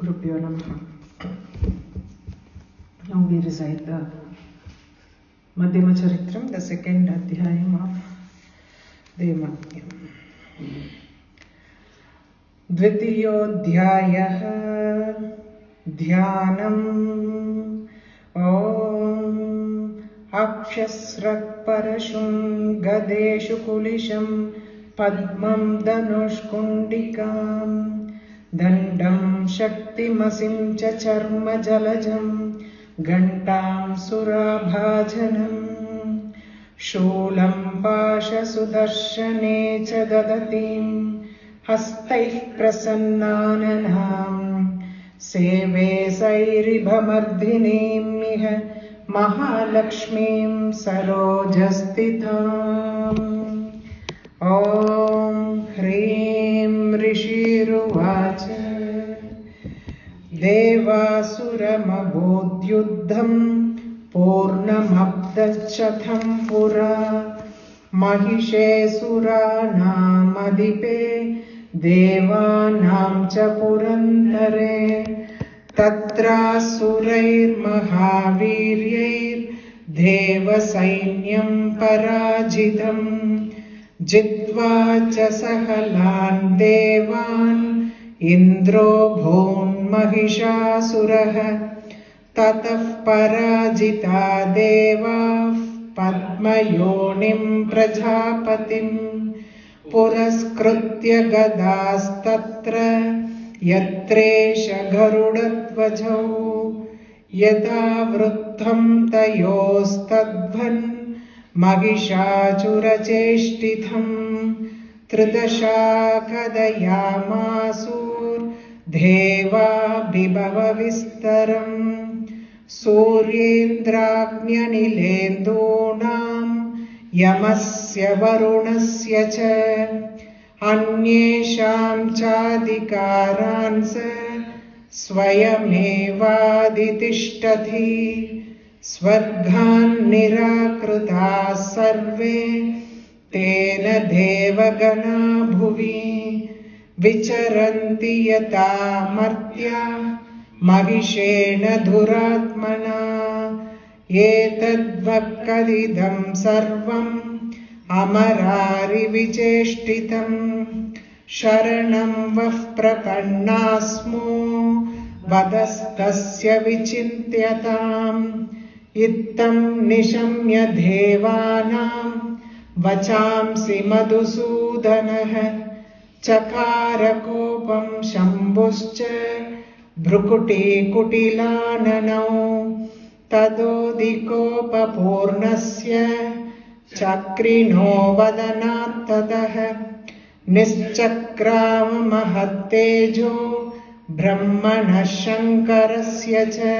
Gurubhyo Namaha. Now we recite the Madhyama Charitram, the second Adhyayam of Devi Mahatmyam. Dvitiyodhyayaha Dhyanam Om Akshasrak Parashum Gadeshu Kulisham Padmam Dhanushkundikam Dandam Shaktimasim cha Charma Jalajam Gantam Surabhajanam Shulam Pasha Sudarshane cha Dadatim Hastaih Prasannananam Seve Sairibhamardhinim Miha Mahalakshmim Sarojastitam. Om Hrim Rishiruvacha Devasuramabodhyuddham Purnamabdachatham Pura Mahishe Suranamadipe Devanam cha Purantare Tatra Surair Mahaviryair Deva Sainyam Parajitam Jitva cha Sahalan Devan Indro Bhon Mahishasuraha Tataf Parajita Deva Padmayonim Prajapatim Puraskritya Gadastatra Yatresha Garudatvajau Yada Vrutham Tayostadvan Magishachura Cheshtitham Tridasha Kadayamasur Deva Bibhava Vistaram Suryendraknyanilendunam Yamasya Varunasya cha Anyesham Chadikaransa Swayamevaditishtathi Swarghan Nirakruta Sarve Tena Devagana Bhuvi Vicharanti Yata Martya Mahishena Dhuratmana Yetadvakadidam Sarvam Amarari Vicheshtitam Sharanam Vah Prapannasmo Vadastasya Vichintyatam Ittam Nishamya Devanam Vachamsi Madhusudanaha Chakarakopam Shambhuscha Bhrukuti Kutilananau Tadodikopa Purnasya Chakrino Vadanatataha Nischakram Mahattejo Brahmana Shankarasya cha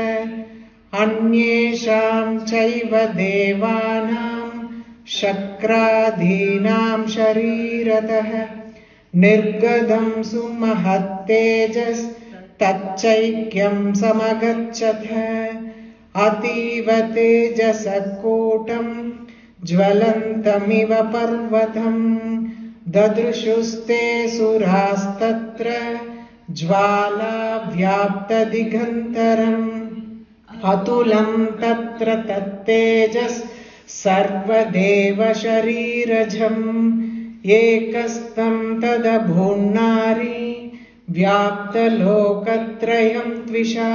Anyesham Chaiva Devanam Shakradhinam Sharirataha Nirgadam Sumahattejas Tachaikyam Samagachatha Ativa Tejasakotam Jvalantamiva Parvatam Dadrushuste Surastatra Jvala Vyapta Digantaram Atulam Tatra Tattejas Sarvadeva Sharirajam Ekastam Tadabhunnari Vyapta Lokatrayam Tvisha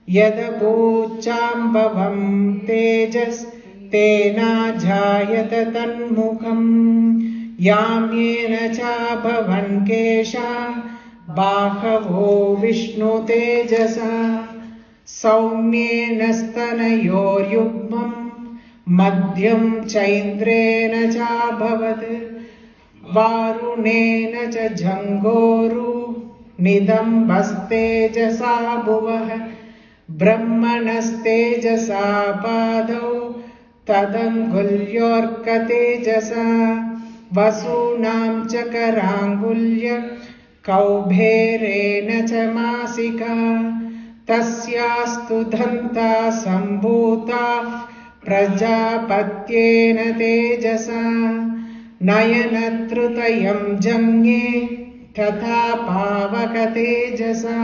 Yadabhuchambhavam Tejas Tena Jayata Tanmukham Yamyena cha Bhavan Kesha Bahavo Vishnu Tejasa Saumyena Stanayor Yugmam Madhyam Chaindrena cha Bhavat Varunena cha Jhangoru Nidambastejasa Bhuvah Brahmanastejasa Padau Tadangulyorkatejasa Vasunam Chakarangulya Kaubherena cha Masika Tasyastu Dhanta Sambhuta Prajapatyena Tejasa Nayanatrutayam Jamye तथा पावकतेजसा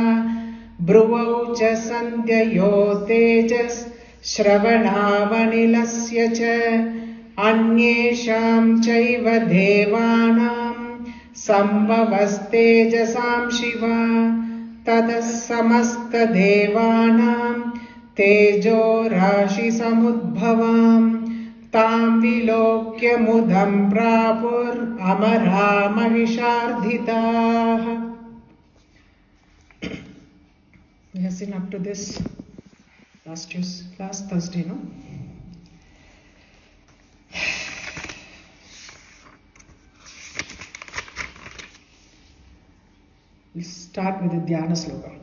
Bruvau cha sandhyayo tejas shravanavanilasya cha anyesham chaiva devanam sambhavastejasam shiva tadas samasta devanam tejo rashi samudbhavam tam vilokya mudam prapur amara mahishardhitah. We have seen up to this last Thursday, no? We'll start with the Dhyana slokam.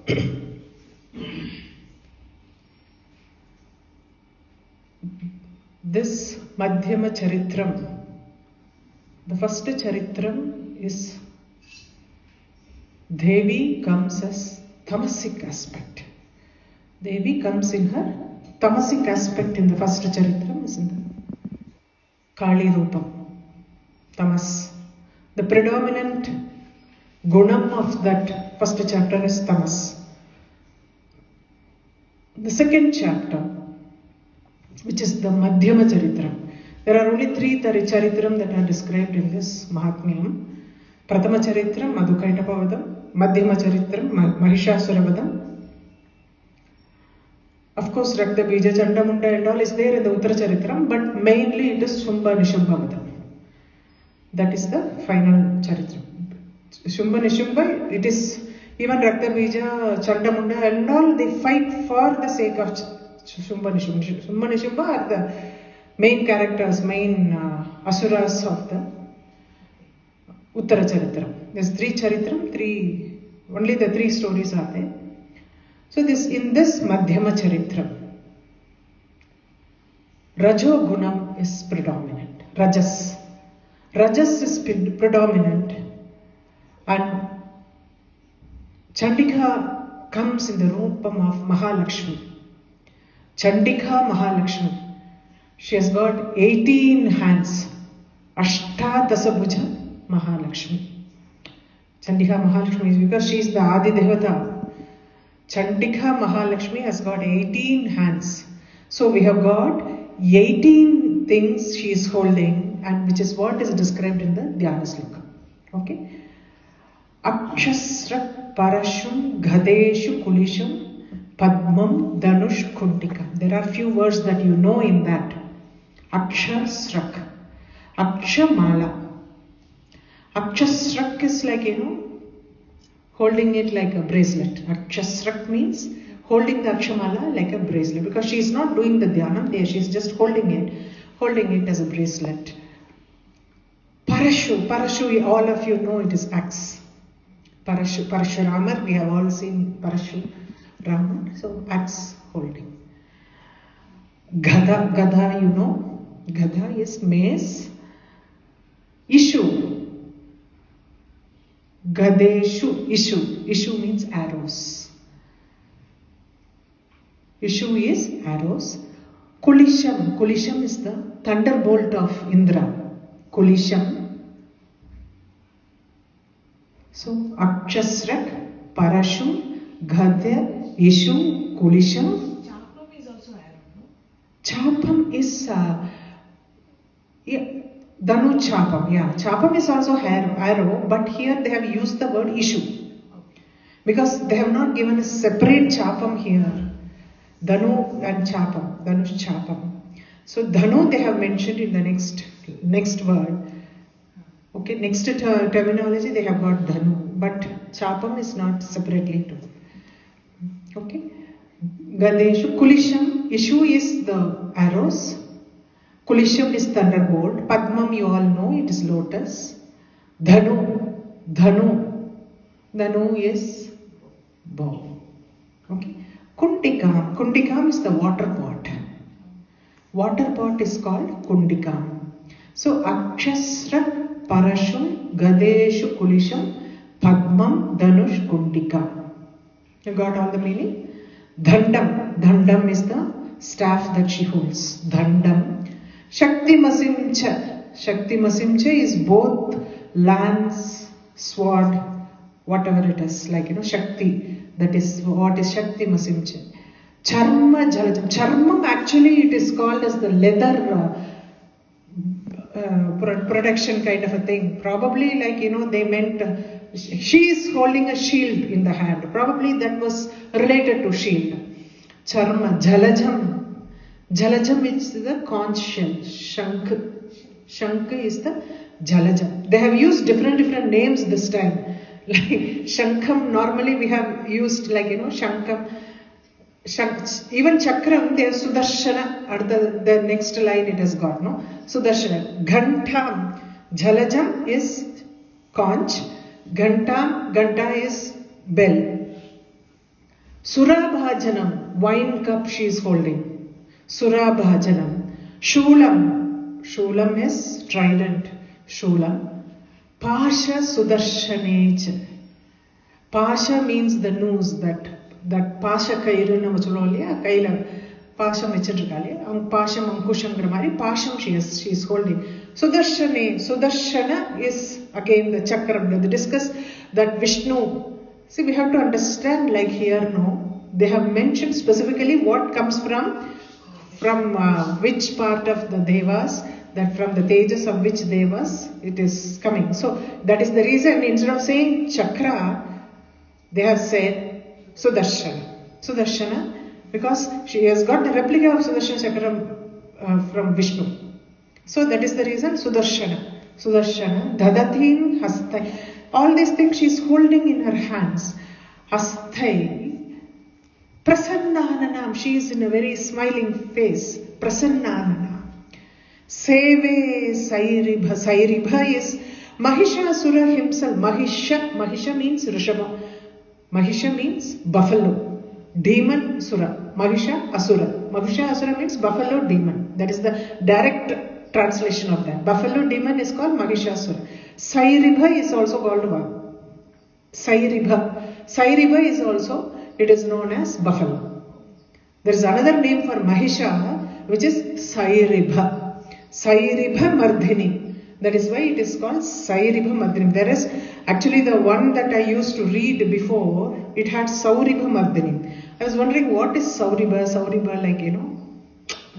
This Madhyama Charitram, the first Charitram is Devi comes as tamasic aspect. Devi comes in her tamasic aspect in the first Charitram, isn't it? Kali Rupam, tamas. The predominant gunam of that first chapter is tamas. The second chapter, which is the Madhyama Charitram. There are only three Charitram that are described in this Mahatmyam. Prathama Charitram, Madhukaitapavadam. Madhyama Charitram, Mahishasuravadam. Of course, Rakta Bija, Chandamunda and all is there in the Uttara Charitram, but mainly it is Shumbha Nishumbhavadam. That is the final Charitram. Shumbha Nishumbha, it is even Rakta Bija, Chandamunda and all, they fight for the sake of Shumbha Nishumbha. Shumbha Nishumbha are the main characters, main asuras of the Uttara Charitram. There's three Charitram, only the three stories are there. So in this Madhyama Charitram, Rajo Gunam is predominant. Rajas is predominant, and Chandika comes in the rupam of Mahalakshmi. Chandika Mahalakshmi. She has got 18 hands. Ashtadasabuja Mahalakshmi. Chandika Mahalakshmi is because she is the Adi Devata. Chandika Mahalakshmi has got 18 hands. So we have got 18 things she is holding, and which is what is described in the Dhyana slokam. Okay? Akshasrak Parashum Ghadeshu Kulisham Padmam Danush Kuntika. There are few words that you know in that. Akshasrak. Akshamala. Akshasrak is like, holding it like a bracelet. Akshasrak means holding the Akshamala like a bracelet, because she is not doing the Dhyana there, she is just holding it as a bracelet. Parashu, all of you know it is axe. Parashuramar, we have all seen Parashuramar, so axe holding. Gada, Gada is mace. Ishu. Gadeshu, Ishu means arrows. Ishu is arrows. Kulisham is the thunderbolt of Indra. Kulisham. So Akshasrak, Parashum, Gada, Ishu, Kulisham. Chapam is also arrow, no? Chapam is Danu Chapam, Chapam is also arrow, but here they have used the word issue. Because they have not given a separate Chapam here. Danu and Chapam, Danush Chapam. So Dhanu they have mentioned in the next word. Okay, next terminology they have got Dhanu, but Chapam is not separately told. Okay. Gadeshu, Kulisham, issue is the arrows. Kulisham is thunderbolt. Padmam you all know, it is lotus. Dhanu is bow. Okay. Kundikam is the water pot. Water pot is called Kundikam. So Akshasra Parashum Gadeshu Kulisham Padmam Dhanush Kundikam. You got all the meaning? Dhandam is the staff that she holds. Dhandam. Shakti Masimcha is both lance, sword, whatever it is, like Shakti. That is what is Shakti Masimche. Charma Jalajam. Charmam actually it is called as the leather production kind of a thing. Probably like, they meant she is holding a shield in the hand. Probably that was related to shield. Charma, Jalajam. Jalajam is the conch shell. Shank is the Jalajam. They have used different names this time. Like Shankam, normally we have used like, Shankam. Even Chakram, there is Sudarshana, at the next line it has got, no? Sudarshana. Ghantam, Jalajam is conch. Ghanta is bell. Surabhajanam, wine cup she is holding. Surabhajanam. Shulam is trident. Shulam. Pasha Sudarshanech. Pasha means the noose, that Pasha Kairu nama solluvom illaya, kaila Pasham vechirukkaale, ang Pasham Ankusham mari Pasham she is holding. Sudarshana is again the chakram. They discuss that Vishnu. See, we have to understand, like here, no, they have mentioned specifically what comes from which part of the devas, that from the tejas of which devas it is coming. So that is the reason, instead of saying chakra, they have said Sudarshana, because she has got the replica of Sudarshana chakra from Vishnu. So that is the reason Sudarshana, Dadatim Hastai. All these things she is holding in her hands. Hastai, Prasannananam, she is in a very smiling face. Prasannananam. Seve Sairibha. Sairibha is Mahishasura himself. Mahisha means Rishabha. Mahisha means buffalo. Demon Sura. Mahisha Asura. Mahisha Asura means buffalo demon. That is the direct translation of that. Buffalo demon is called Mahishasura. Sairibha is also called one. Sairibha. Sairibha is also, it is known as buffalo. There is another name for Mahisha, which is Sairibha. Sairibha Mardhini. That is why it is called Sairibha Mardhini. There is actually the one that I used to read before, it had Sauribha Mardhini. I was wondering what is Sauribha, like,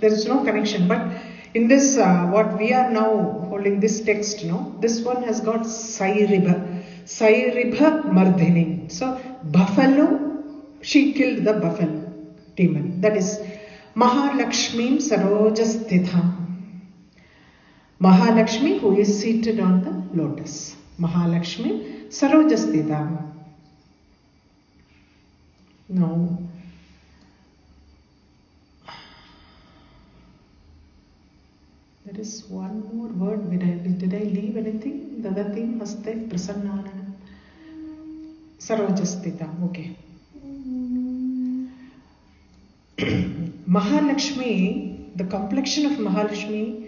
there is no connection. But in this, what we are now holding this text, this one has got Sairibha. Sairibha Mardhini. So, buffalo, she killed the buffalo demon. That is Mahalakshmi Sarojasthitham. Mahalakshmi, who is seated on the lotus. Mahalakshmi Sarojasthitham. Now, there is one more word. Did I leave anything? Dadatim Haste Prasannanana. Sarojasthitham. Okay. Mahalakshmi, the complexion of Mahalakshmi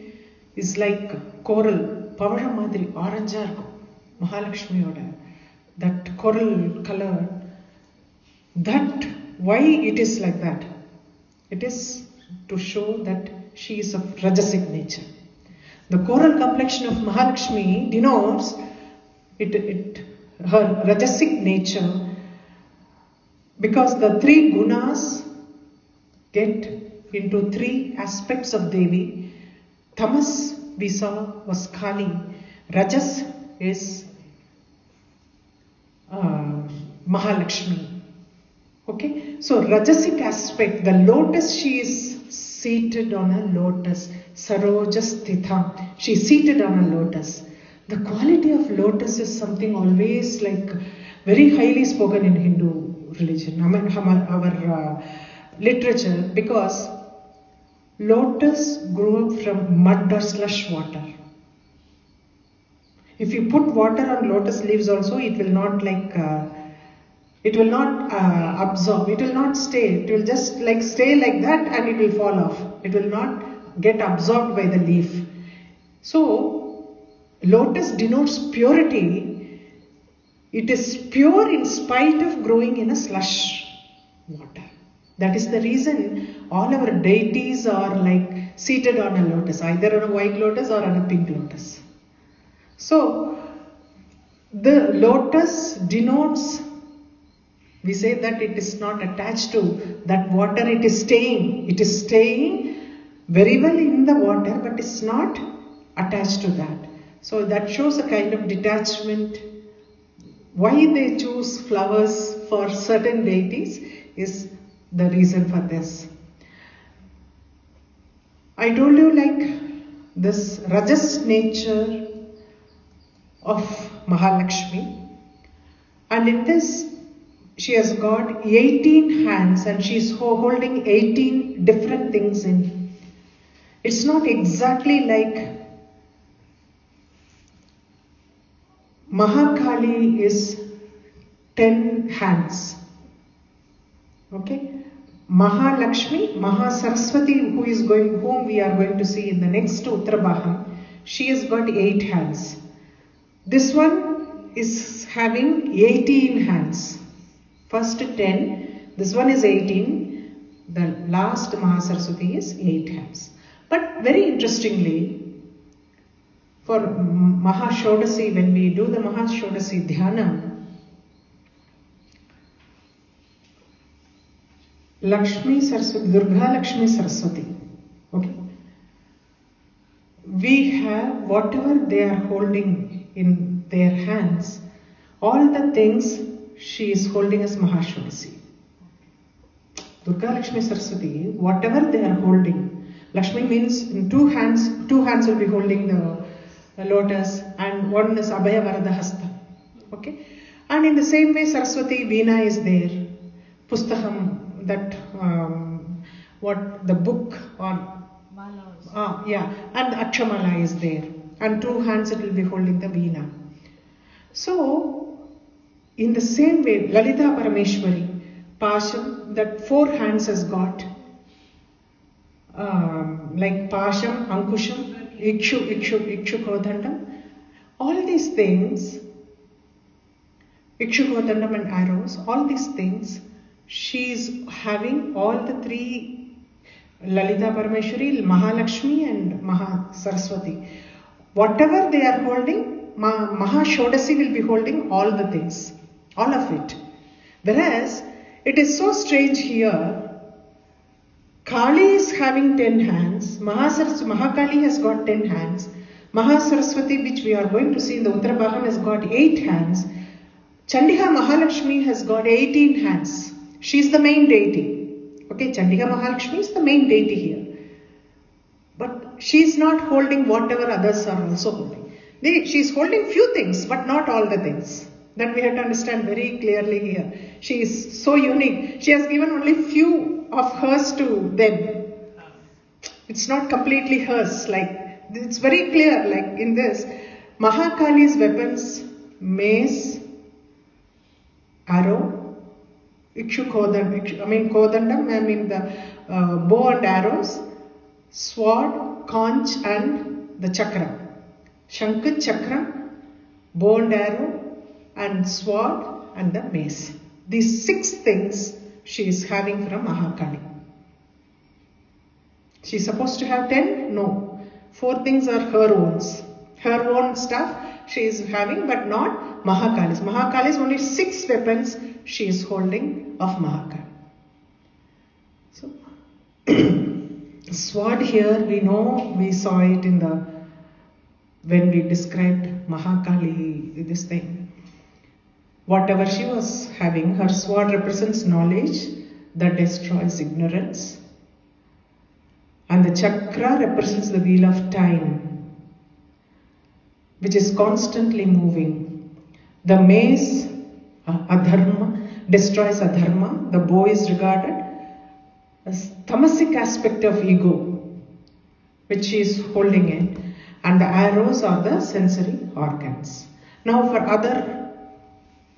is like coral, pavara madri, orange arko. Mahalakshmi oda, that coral color. That, why it is like that? It is to show that she is of Rajasic nature. The coral complexion of Mahalakshmi denotes her Rajasic nature, because the three gunas get into three aspects of Devi. Tamas we saw was Kali. Rajas is Mahalakshmi. Okay, so Rajasic aspect, the lotus, she is seated on a lotus. Sarojasthitham, she is seated on a lotus. The quality of lotus is something always like very highly spoken in Hindu religion, our literature, because lotus grew up from mud or slush water. If you put water on lotus leaves also, it will not absorb, it will not stay, it will just like stay like that and it will fall off. It will not get absorbed by the leaf. So, lotus denotes purity. It is pure in spite of growing in a slush water. That is the reason all our deities are like seated on a lotus, either on a white lotus or on a pink lotus. So, the lotus denotes We say that it is not attached to that water, it is staying. It is staying very well in the water, but it's not attached to that. So that shows a kind of detachment. Why they choose flowers for certain deities is the reason for this. I told you like this Rajas nature of Mahalakshmi, and in this she has got 18 hands and she is holding 18 different things in. It's not exactly like Mahakali is 10 hands. Okay? Mahalakshmi, Mahasaraswati, whom we are going to see in the next Uttarabaham, she has got 8 hands. This one is having 18 hands. First 10, this one is 18, the last Mahasaraswati is 8 hands. But very interestingly, for Mahashodasi, when we do the Mahashodasi Dhyana, Lakshmi Saraswati, Durga Lakshmi Saraswati, okay? We have whatever they are holding in their hands, all the things she is holding as Mahashodasi. Durga Lakshmi Saraswati, whatever they are holding, Lakshmi means in two hands will be holding the lotus, and one is Abhaya Varada Hasta. Okay? And in the same way, Saraswati, Veena is there. Pustaham, that the book or and the Akshamala is there, and 2 hands it will be holding the Veena. So in the same way, Lalita Parameshwari, Pasham, that 4 hands has got like Pasham, Ankusham, Ikshu Kodandam, all these things, Ikshu Kodandam and arrows, all these things, she is having all the 3, Lalita Parameshwari, Mahalakshmi and Mahasaraswati. Whatever they are holding, Mahashodasi will be holding all the things, all of it. Whereas, it is so strange here, Kali is having 10 hands, Mahakali has got 10 hands, Mahasaraswati, which we are going to see in the Uttarabaham, has got 8 hands, Chandika Mahalakshmi has got 18 hands. She is the main deity. Okay, Chandika Mahalakshmi is the main deity here. But she is not holding whatever others are also holding. She is holding few things, but not all the things. That we have to understand very clearly here. She is so unique. She has given only few of hers to them. It's not completely hers. Like, it's very clear, like in this. Mahakali's weapons, mace, arrow, Kodandam, the bow and arrows, sword, conch and the chakra. Shankh, chakra, bow and arrow and sword and the mace. These 6 things she is having from Mahakali. She is supposed to have 10? No. 4 things are her own. Her own stuff she is having, but not Mahakali's. Mahakali's only 6 weapons she is holding of Mahakali. So, sword here, we know, we saw it in when we described Mahakali, this thing. Whatever she was having, her sword represents knowledge that destroys ignorance. And the chakra represents the wheel of time, which is constantly moving. The mace, adharma, destroys adharma. The bow is regarded as tamasic aspect of ego, which she is holding it. And the arrows are the sensory organs. Now for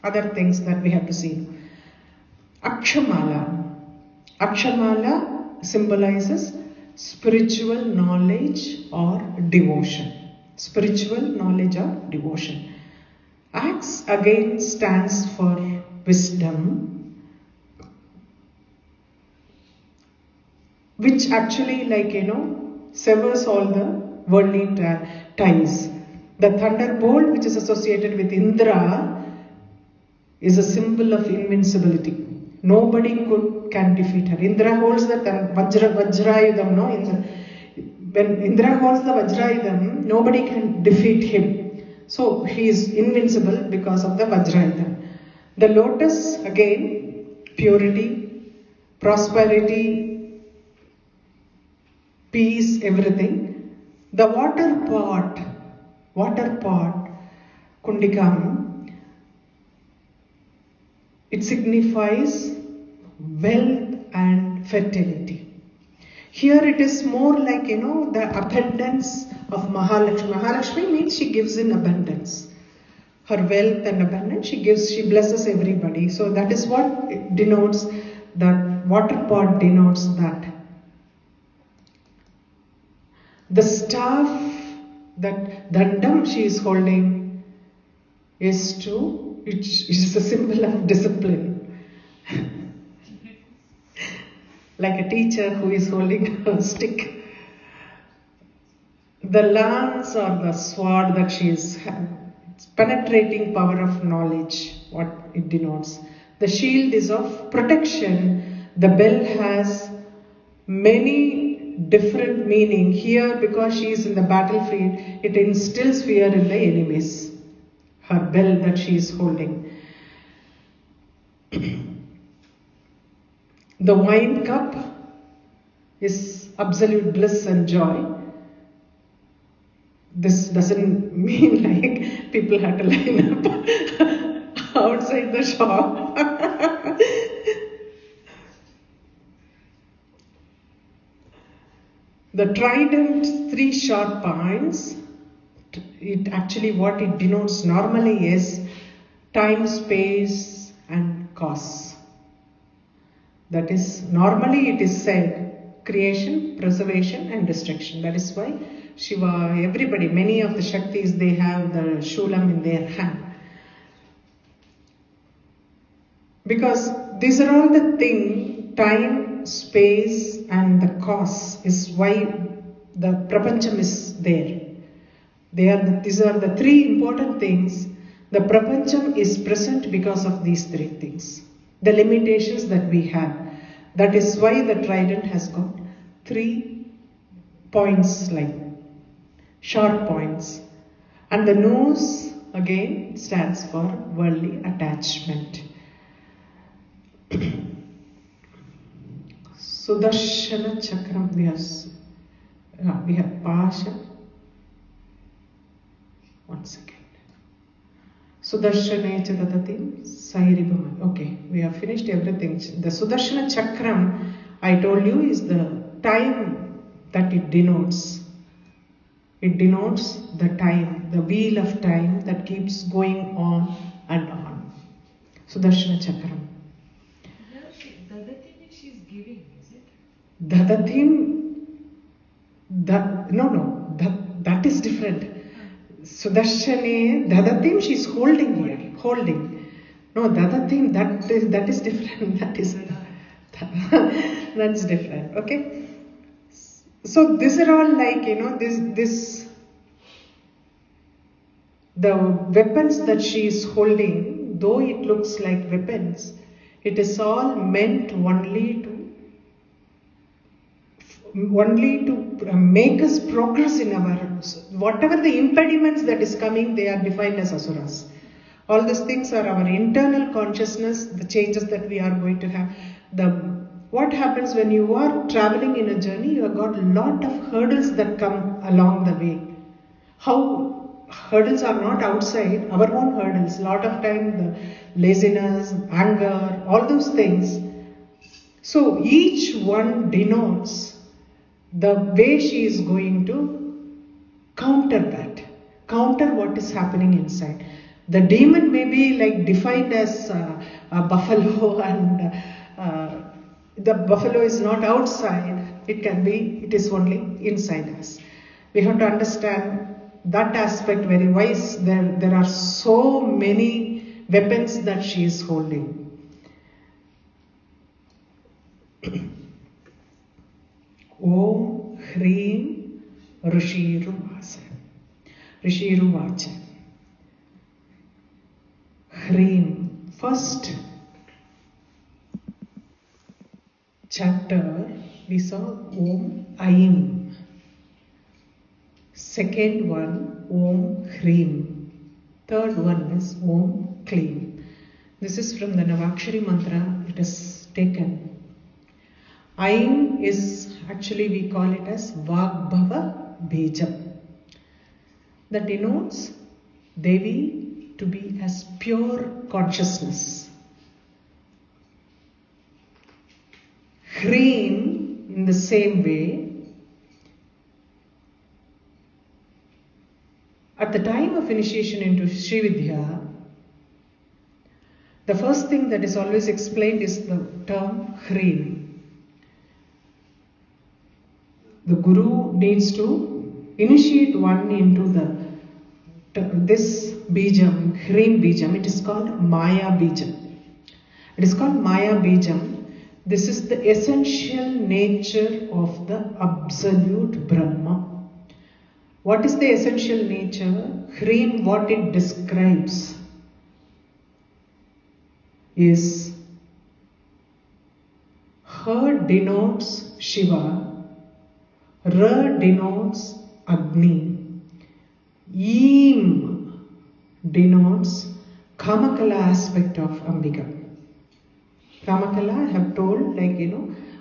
other things that we have to see. Akshamala. Akshamala symbolizes spiritual knowledge or devotion. Spiritual knowledge or devotion. Axe again stands for wisdom, which actually, severs all the worldly ties. The thunderbolt, which is associated with Indra, is a symbol of invincibility. Nobody can defeat her. Indra holds the Vajrayudham, no? When Indra holds the Vajrayudham, nobody can defeat him. So he is invincible because of the Vajrayudham. The lotus, again, purity, prosperity, peace, everything. The water pot, Kundikam, it signifies wealth and fertility. Here it is more like, the abundance of Mahalakshmi. Mahalakshmi means she gives in abundance. Her wealth and abundance, she blesses everybody. So that is what it denotes, that water pot denotes that. The staff that Dandam she is holding is a symbol of discipline. Like a teacher who is holding a stick. The lance or the sword that she is having, it's penetrating power of knowledge, what it denotes. The shield is of protection. The bell has many different meaning. Here, because she is in the battlefield, it instills fear in the enemies. Her bell that she is holding. The wine cup is absolute bliss and joy. This doesn't mean like people have to line up outside the shop. The trident, 3 sharp points, what it denotes normally is time, space and cause. That is, normally it is said creation, preservation and destruction. That is why Shiva, everybody, many of the Shaktis, they have the Shulam in their hand. Because these are all the things, time, space and the cause is why the Prapancham is there. These are the 3 important things. The Prapancham is present because of these 3 things. The limitations that we have. That is why the trident has got 3 points, like sharp points. And the nose again stands for worldly attachment. Sudarshana Chakram, we have Pasha. One second. Sudarshane Chadadatim Sairibhaman. Okay, we have finished everything. The Sudarshana Chakram, I told you, is the time that it denotes. It denotes the time, the wheel of time that keeps going on and on. Sudarshana Chakram. Dadatim she's giving, is it? Dadatim, that is different. Sudarshane, Dadatim she is holding here, holding. No, Dadatim, that is different. That's different. Okay. So these are all like, the weapons that she is holding, though it looks like weapons, it is all meant only to make us progress in our, whatever the impediments that is coming, they are defined as asuras. All these things are our internal consciousness, the changes that we are going to have. What happens when you are traveling in a journey, you have got a lot of hurdles that come along the way. How hurdles are not outside, our own hurdles. A lot of time the laziness, anger, all those things. So each one denotes the way she is going to counter what is happening inside. The demon may be like defined as a buffalo, and the buffalo is not outside. It is only inside us. We have to understand that aspect very wise. There are so many weapons that she is holding. Om Hreem Rishiruvacha. Hreem, first chapter we saw Om Aim. Second one Om Hrim. Third one is Om Klim. This is from the Navakshari mantra. It is taken. Aim is actually we call it as Vagbhava Bijam. That denotes Devi to be as pure consciousness. Hrim in the same way. At the time of initiation into Sri Vidya, the first thing that is always explained is the term Hrim. The Guru needs to initiate one into this Bijam, Hrim Bijam. It is called Maya Bijam. It is called Maya Bijam. This is the essential nature of the absolute Brahma. What is the essential nature? Hrim, what it describes is, her denotes Shiva, Ra denotes Agni, Eem denotes Kamakala aspect of Ambika. Kamakala, I have told,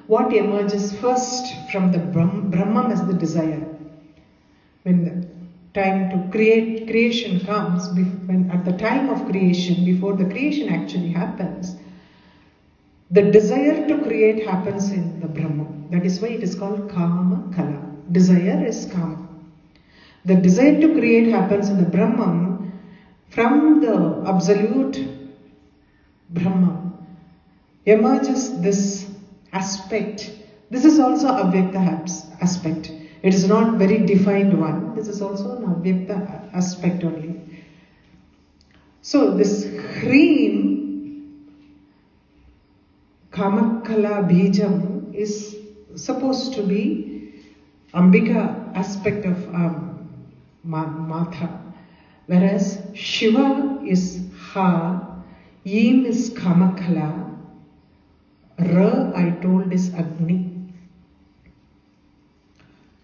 what emerges first from the Brahman as the desire. When the time to creation comes, when at the time of creation, before the creation actually happens, the desire to create happens in the Brahman. That is why it is called Kama Kala. Desire is Kama. The desire to create happens in the Brahman. From the absolute Brahman emerges this aspect. This is also Avyakta aspect. It is not very defined one. This is also an Avyakta aspect only. So this Hrim, Kamakala Bijam, is supposed to be Ambika aspect of Matha. Whereas Shiva is Ha, Eem is Kamakala, Ra I told is Agni.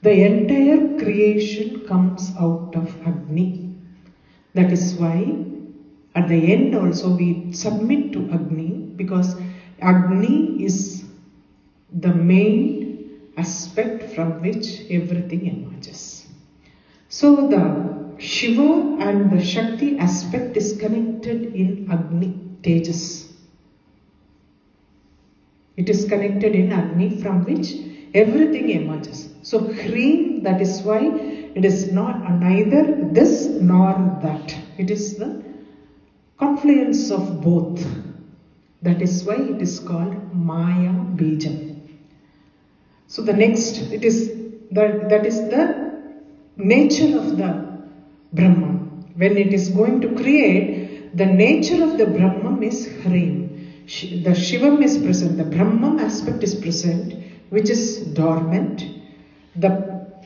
The entire creation comes out of Agni. That is why at the end also we submit to Agni, because Agni is the main aspect from which everything emerges. So the Shiva and the Shakti aspect is connected in Agni, Tejas. It is connected in Agni from which everything emerges. So Hrim, that is why it is not neither this nor that. It is the confluence of both. That is why it is called Maya Bijam. So the next, that is the nature of the Brahman. When it is going to create, the nature of the Brahman is Hrim. The Shivam is present, the Brahman aspect is present, which is dormant. The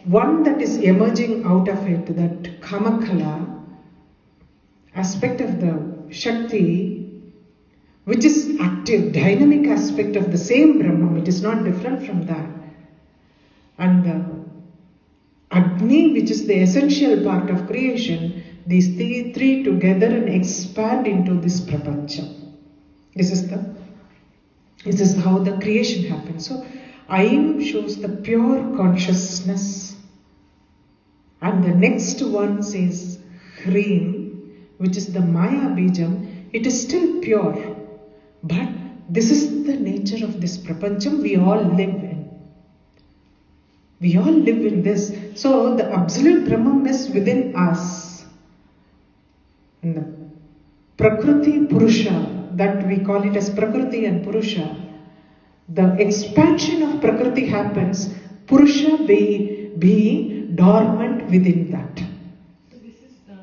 one that is emerging out of it, that Kamakala aspect of the Shakti, which is active, dynamic aspect of the same Brahman, it is not different from that. And the Agni, which is the essential part of creation, these three together and expand into this Prapancha. This is how the creation happens. So Aim shows the pure consciousness, and the next one says Hrim, which is the Maya Bijam. It is still pure, but this is the nature of this Prapancham we all live in. We all live in this. So the absolute Brahman is within us. And the Prakriti Purusha, that we call it as Prakriti and Purusha, the expansion of Prakriti happens, Purusha being dormant within that. So this is the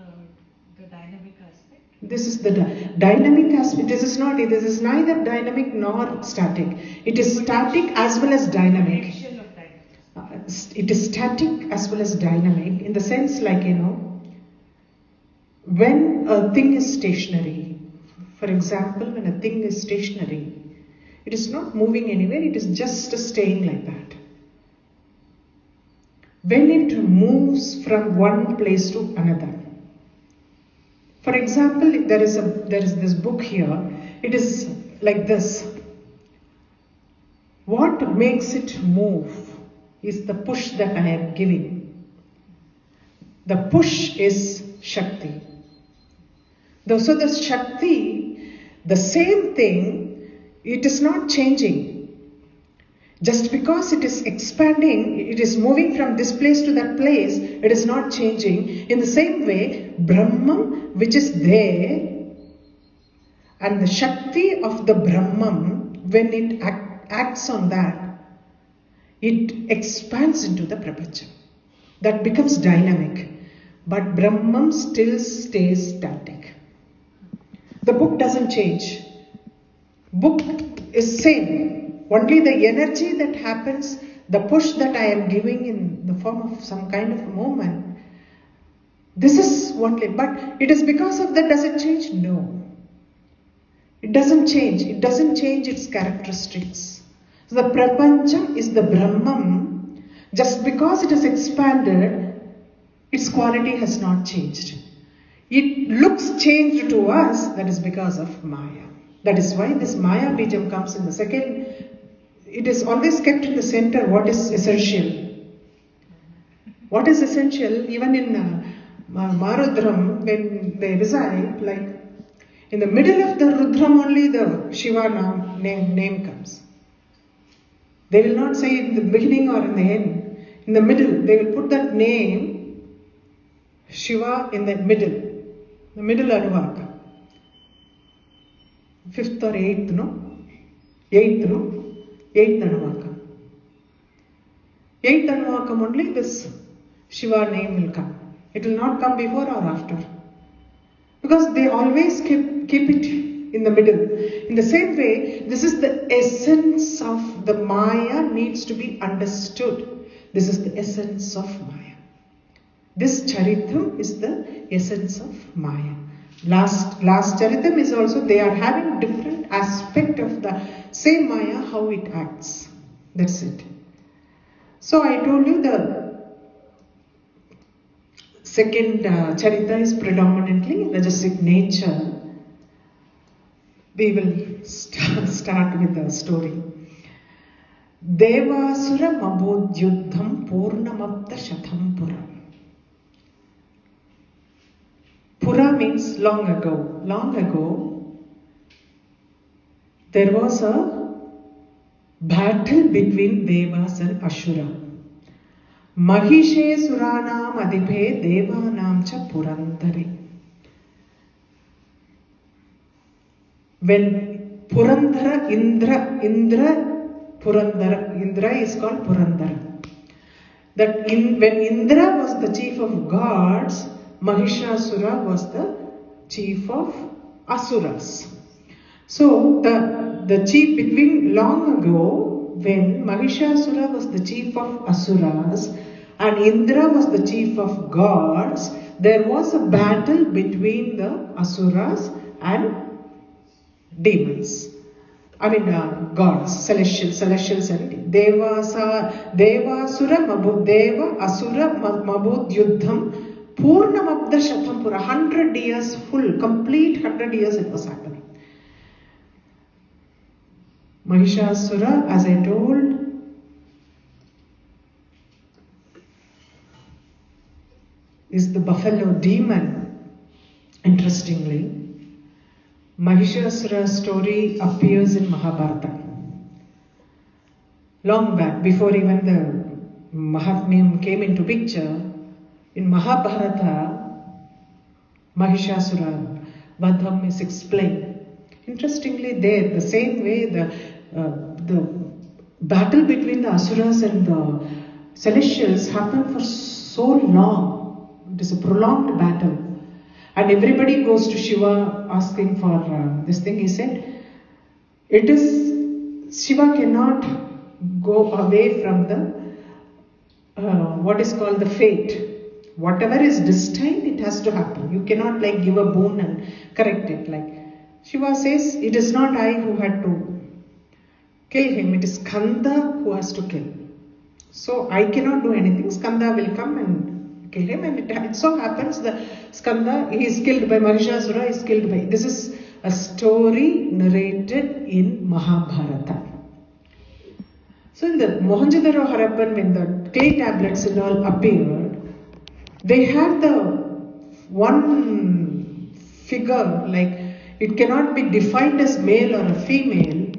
dynamic aspect? This is the dynamic aspect. This is neither dynamic nor static. It is static as well as dynamic. It is static as well as dynamic, in the sense when a thing is stationary. For For example, when a thing is stationary, it is not moving anywhere, it is just staying like that. When it moves from one place to another. For example, there is this book here. It is like this. What makes it move is the push that I am giving. The push is Shakti. So the Shakti, the same thing, it is not changing. Just because it is expanding, it is moving from this place to that place, it is not changing. In the same way, Brahman, which is there, and the Shakti of the Brahman, when it acts on that, it expands into the Prapancha. That becomes dynamic. But Brahman still stays static. The book doesn't change. Book is same. Only the energy that happens, the push that I am giving in the form of some kind of a movement, this is only, but it is because of that, does it change? No. It doesn't change. It doesn't change its characteristics. So the Prapancha is the Brahman. Just because it has expanded, its quality has not changed. It looks changed to us, that is because of Maya. That is why this Maya Bijam comes in the second. It is always kept in the center, what is essential. What is essential, even in Marudram, when they recite, like in the middle of the Rudram only the Shiva name comes. They will not say in the beginning or in the end. In the middle, they will put that name, Shiva, in the middle Anuvaka. 5th or 8th, no? 8th, no? 8th Anuvaka. 8th Anuvakam only this Shiva name will come. It will not come before or after. Because they always keep it in the middle. In the same way, this is the essence of the Maya needs to be understood. This is the essence of Maya. This Charitam is the essence of Maya. Last Charitam is also, they are having different aspect of the same Maya, how it acts. That's it. So I told you the second Charita is predominantly Rajasic nature. We will start with the story. Devasura Mabodhyuddham Purnamapta Shatham Pura. Pura means long ago. Long ago, there was a battle between Devas and Ashura. Mahishe Suranam Adiphe Devanam Cha Purandare. When Purandara, Indra is called Purandara. When Indra was the chief of gods, Mahishasura was the chief of Asuras. So the chief between long ago, when Mahishasura was the chief of Asuras and Indra was the chief of gods, there was a battle between the Asuras and demons. I mean gods, celestials and Devasura Mabudeva Asura Mabudyuddham Purnamabda Shatampura. 100 years full, complete 100 years it was happening. Mahishasura, as I told, is the buffalo demon. Interestingly, Mahishasura's story appears in Mahabharata. Long back, before even the Mahatmyam came into picture, in Mahabharata, Mahishasura Vadham is explained. Interestingly, there, the same way, the battle between the Asuras and the Celestials happened for so long. It is a prolonged battle. And everybody goes to Shiva asking for this thing. He said, Shiva cannot go away from the, what is called the fate. Whatever is destined, it has to happen. You cannot like give a boon and correct it. Like Shiva says, it is not I who had to kill him, it is Skanda who has to kill. So I cannot do anything, Skanda will come and kill him, and it so happens that Skanda, he is killed by Mahishasura, is killed by. This is a story narrated in Mahabharata. So in the Mohenjo-daro Harappan, when the clay tablets and all appeared, they had the one figure, like it cannot be defined as male or a female,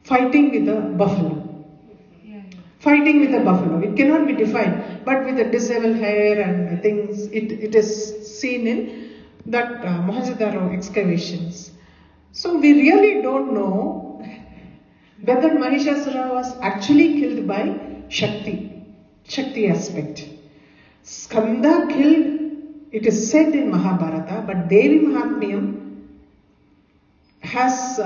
fighting with a buffalo. Fighting with a buffalo. It cannot be defined, but with the disheveled hair and things, it is seen in that Mohenjo-daro excavations. So we really don't know whether Mahishasura was actually killed by Shakti aspect. Skanda killed, it is said in Mahabharata, but Devi Mahatmyam has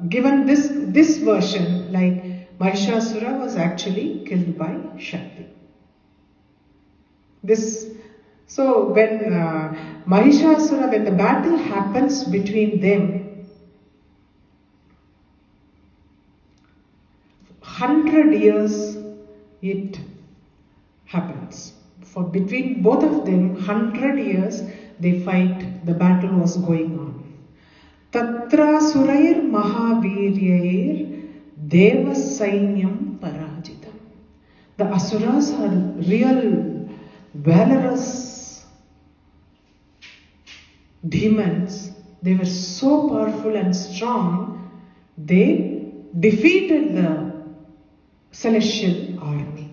given this version, like Mahishasura was actually killed by Shakti. So when Mahishasura, when the battle happens between them, 100 years it happens. For between both of them, 100 years they fight, the battle was going on. Tatra surair mahaviryair deva sainyam parajitam. The asuras are real valorous demons. They were so powerful and strong, they defeated the celestial army.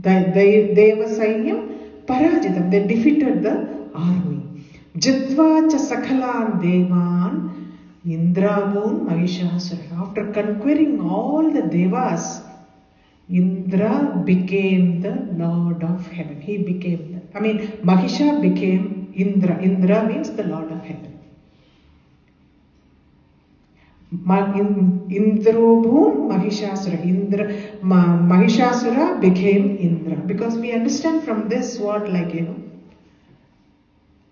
Deva Sainyam Parajitam, they defeated the army. Jitva cha sakhalan devan Indrabun Mahishasura. After conquering all the devas, Indra became the Lord of Heaven. He became Mahisha became Indra. Indra means the Lord of Heaven. Indrabun Mahishasura. Mahishasura became Indra. Because we understand from this what,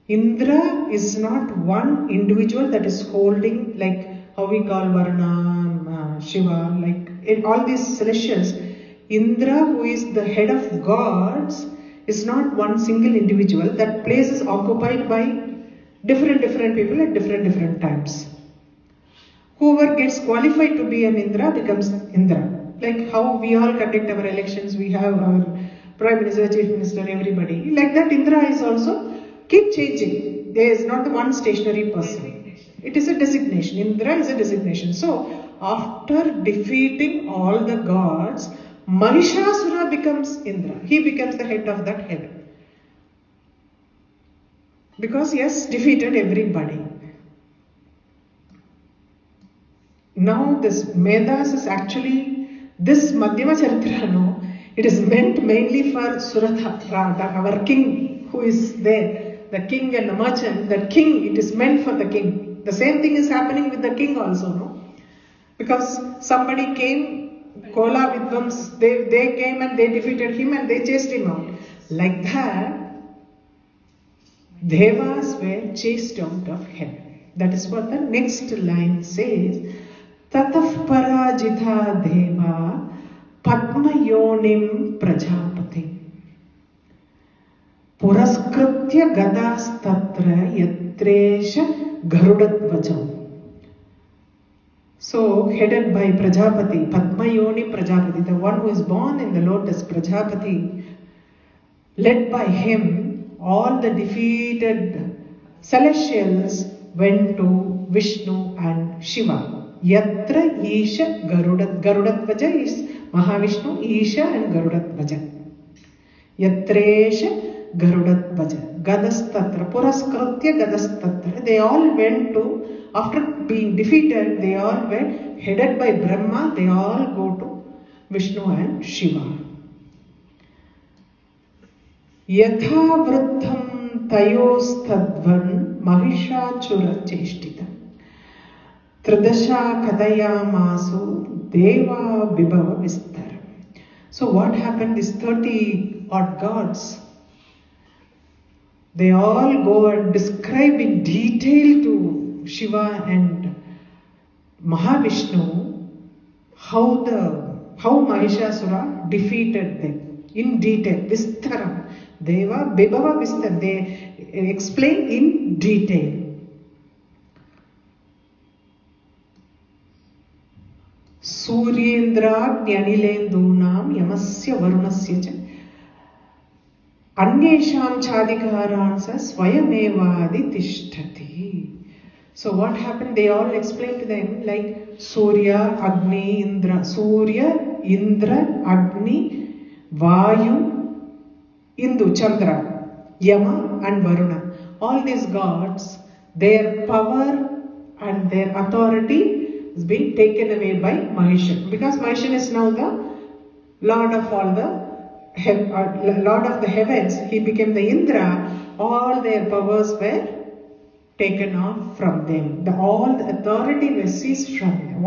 Indra is not one individual that is holding, like how we call Varuna, Shiva, like in all these celestials. Indra, who is the head of gods, is not one single individual. That place is occupied by different people at different times. Whoever gets qualified to be an Indra becomes Indra. Like how we all conduct our elections, we have our Prime Minister, Chief Minister, everybody. Like that, Indra is also keep changing. There is not the one stationary person. It is a designation. Indra is a designation. So, after defeating all the gods, Mahishasura becomes Indra. He becomes the head of that heaven. Because he has defeated everybody. Now this Vedas is actually, this Madhyama Charitra, no, it is meant mainly for Suratha, our king who is there, the king and the merchant, that king, it is meant for the king. The same thing is happening with the king also, no? Because somebody came, Kola Vidvams, they came and they defeated him and they chased him out. Like that, Devas were chased out of heaven. That is what the next line says. Tataf parajitha deva padma yonim prajapati puraskritya gadas tatra yatresha garudatvajam. So, headed by Prajapati, Padma Yoni Prajapati, the one who is born in the lotus, Prajapati, led by him, all the defeated celestials went to Vishnu and Shiva. Yatra Isha Garudatvajam is Mahavishnu, Isha and Garudatvajam. Yatresha Garudatvajam. Gadastatra, Puraskritya Gadastatra. They all went to, after being defeated, they all were headed by Brahma, they all go to Vishnu and Shiva. Yatha Vruddham Tayostadvan Mahishachura Cheshtitam Tridasha Kadayamasu Deva Vibhava Vistaram. So what happened? These 30 odd gods, they all go and describe in detail to Shiva and Mahavishnu, how Mahishasura defeated them in detail. Vistaram. Deva Bibhava Vistar. They explain in detail. Suryendra-Jnanilendunam Yamasya Varunasya cha Anyesham Chadikaransa Swayamevadi Tishtati. So what happened? They all explained to them like Surya, Agni, Indra. Surya, Indra, Agni, Vayu, Indu, Chandra, Yama and Varuna. All these gods, their power and their authority is being taken away by Mahishan. Because Mahishan is now the Lord of all the Lord of the heavens. He became the Indra. All their powers were taken off from them. All the authority was seized from them.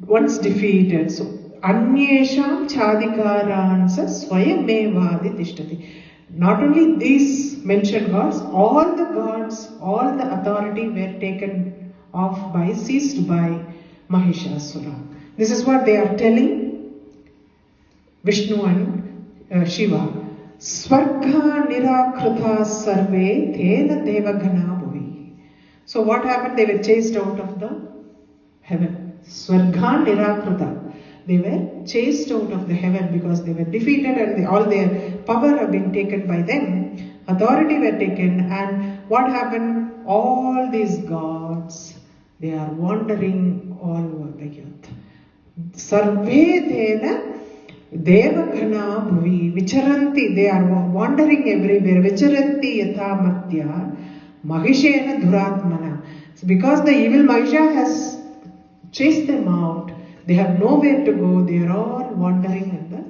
Once defeated. So, Anyesham Chadikaransa Swayamevadi Tishtati. Not only these mentioned gods, all the authority were taken off seized by Mahishasura. This is what they are telling Vishnu and Shiva. Swarga nirakruta sarve tena devagana bhuvi. So what happened? They were chased out of the heaven. Swarga nirakruta. They were chased out of the heaven because they were defeated and all their power have been taken by them. Authority were taken, and what happened? All these gods, they are wandering all over the earth. Sarve tena devagana bhuvi vicharanti. They are wandering everywhere. Vicharanti yatha matya mahishena duratmana. So because the evil Mahisha has chased them out, they have nowhere to go. They are all wandering in the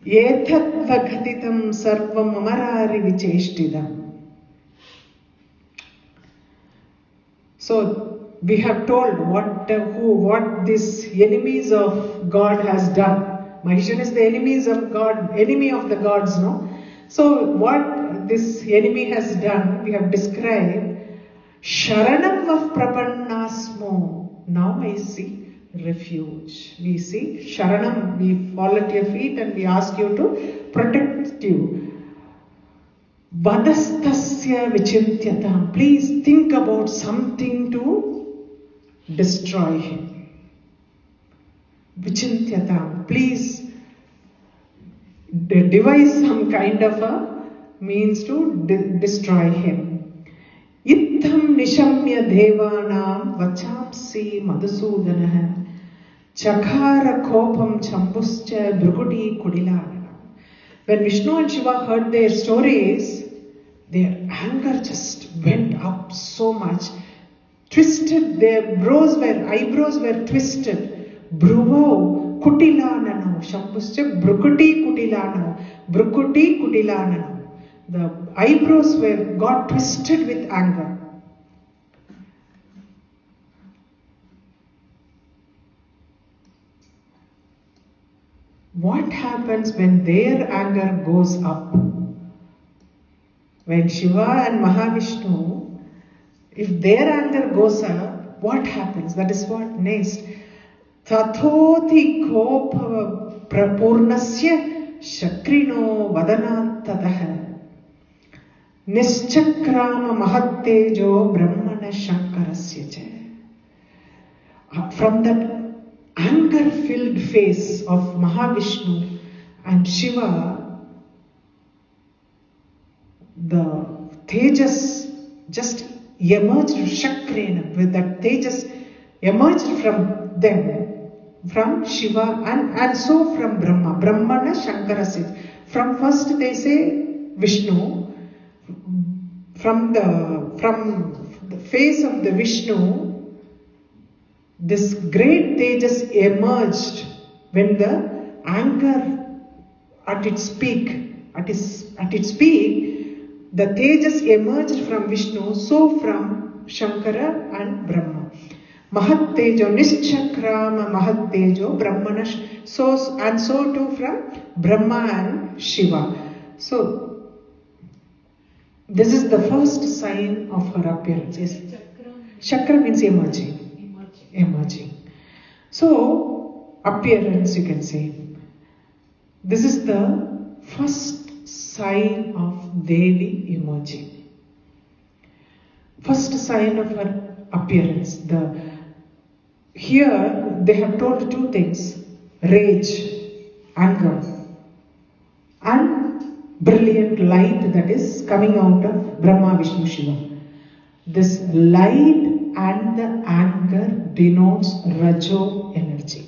Etat vaghatitam sarvam amarari vicheshtidam. So we have told what this enemies of God has done. Mahishan is the enemies of God, enemy of the gods, no? So what this enemy has done, we have described. Sharanam of Prapannasmo. Now I see refuge. We see Sharanam, we fall at your feet and we ask you to protect you. Vadastasya vichintyatam. Please think about something to destroy him. Vichintyatam. Please devise some kind of a means to destroy him. Itham nishamya devanam vachamsi madhusudanah chakara kopam chambuscha brukudi kudilana. When Vishnu and Shiva heard their stories, their anger just went up so much. Twisted, their eyebrows were twisted. Bruvau kutilanano chambuscha brukudi kudilanano. The eyebrows got twisted with anger. What happens when their anger goes up? When Shiva and Mahavishnu, if their anger goes up, what happens? That is what next. Tathoti kopa prapurnasya shakrino vadanatadaha. Nischakrama mahattejo brahmana shankarasya. From that anger-filled face of Mahavishnu and Shiva, the Tejas just emerged, Shakrena, with that Tejas emerged from them, from Shiva and so from Brahma. Brahmana Shankarasya. From first they say Vishnu. From the face of the Vishnu, this great Tejas emerged when the anger at its peak, the Tejas emerged from Vishnu, so from Shankara and Brahma. Mahattejo Nischakrama Mahattejo Brahmana. So too from Brahma and Shiva. So this is the first sign of her appearance. Yes. Chakra means emerging. Emerging. So appearance, you can say. This is the first sign of Devi emerging. First sign of her appearance. Here they have told two things: rage, anger, and brilliant light that is coming out of Brahma, Vishnu, Shiva. This light and the anger denotes Rajo energy.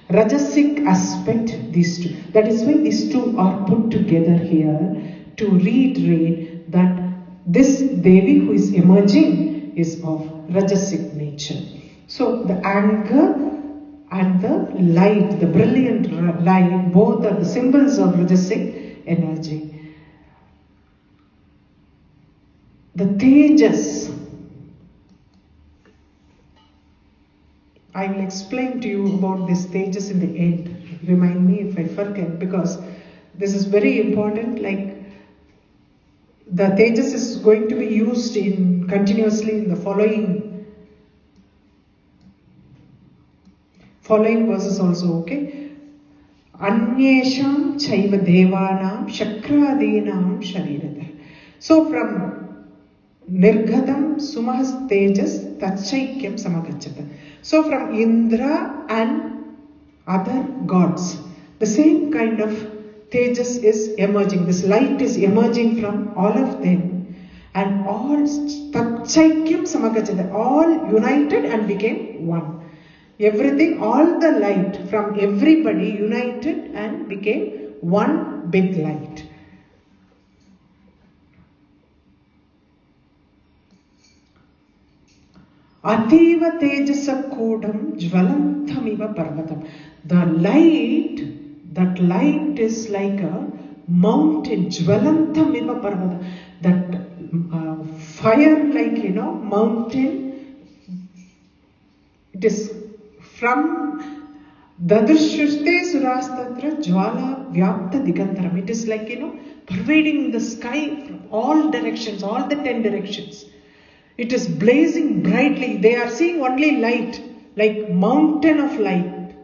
Rajasic aspect, these two. That is why these two are put together here to reiterate that this Devi who is emerging is of Rajasic nature. So the anger and the light, the brilliant light, both are the symbols of Rajasic energy. The Tejas. I will explain to you about this Tejas in the end. Remind me if I forget, because this is very important. Like the Tejas is going to be used continuously in the following verses also. Okay. Anyesham chaiva devanam shakradinam sharirata. So from Nirgadam Sumahas Tejas Tachaikyam Samagachata. So from Indra and other gods, the same kind of Tejas is emerging. This light is emerging from all of them, and all Tachaikyam Samagachata, all united and became one. Everything, all the light from everybody united and became one big light. Ativa Tejasa Kodam Jvalantamiva Parvatam. That light is like a mountain, Jvalantamiva Parvatam. That fire, like, mountain. It is from Dadrishute Surastatra Jvala Vyapta Digantaram. It is like, pervading the sky from all directions, all the 10 directions. It is blazing brightly. They are seeing only light, like mountain of light.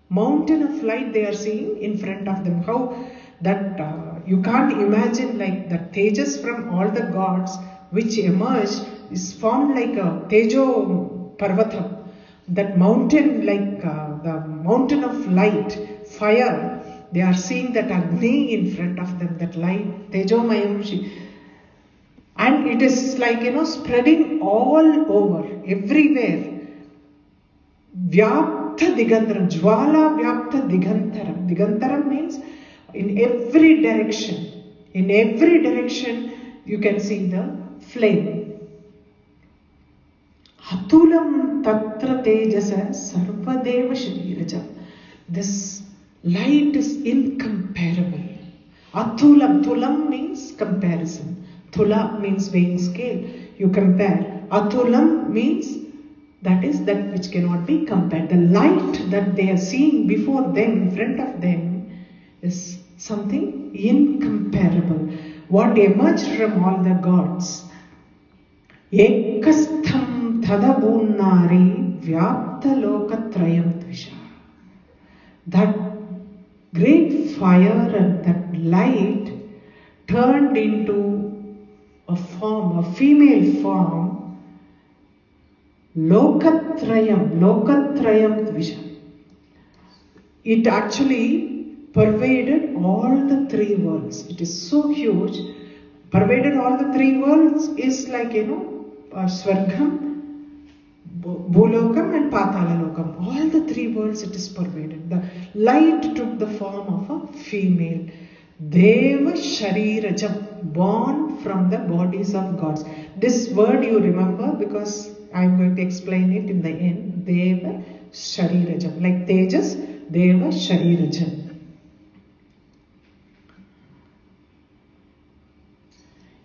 Mountain of light they are seeing in front of them. How that you can't imagine, like the Tejas from all the gods which emerged is formed like a Tejo Parvatam. That mountain, like the mountain of light, fire. They are seeing that Agni in front of them, that light, Tejomayam. And it is like, spreading all over, everywhere. Vyapta Digantaram, Jvala Vyapta Digantaram. Digantaram means in every direction. In every direction you can see the flame. Atulam Tatra Tejasa Sarvadeva Shariraja. This light is incomparable. Atulam, Tulam means comparison. Thula means weighing scale. You compare. Atulam means that is that which cannot be compared. The light that they are seeing before them, in front of them, is something incomparable. What emerged from all the gods. Ekastham thadabunnari vyapta lokatrayam tvisha. That great fire and that light turned into a form, a female form, Lokatrayam Dvisha. It actually pervaded all the three worlds. It is so huge. Pervaded all the three worlds is like, Swargam, Bhulokam and Patalokam. All the three worlds it is pervaded. The light took the form of a female. Deva Sharirajam, born from the bodies of gods. This word you remember because I am going to explain it in the end. Deva Sharirajam. Like Tejas, Deva Sharirajam.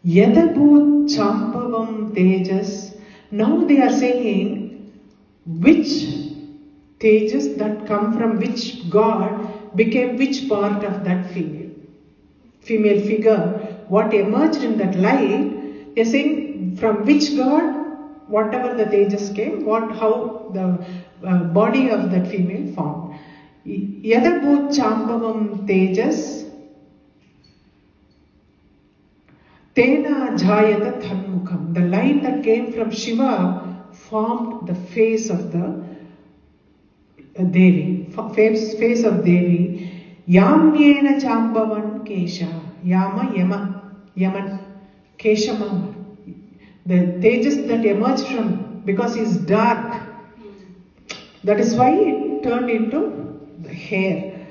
Yadabhut Champavam Tejas. Now they are saying which Tejas that come from which god became which part of that female figure, what emerged in that light. They're saying from which god whatever the Tejas came, how the body of that female formed. Yadabhut Chambavam Tejas Tena Adhyaya Tanmukham. The light that came from Shiva formed the face of the Devi, face of Devi. Yamyena Chambavan Kesha. Yama Yaman Keshamam. The Tejas that emerged from, because he's dark, that is why it turned into the hair.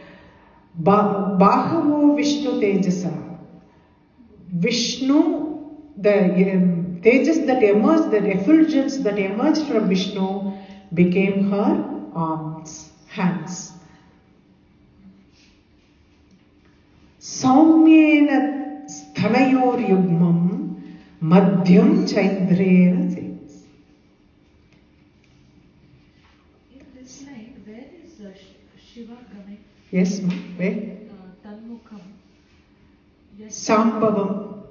Bahavo Vishnu Tejasa. Vishnu, the Tejas that emerged, the effulgence that emerged from Vishnu became her arms, hands. Saumyena sthanayor yugmam madhyam chaindrena says. In this line, where is Shiva coming? Yes, ma'am. Where? Tanmukham. Sambhavam.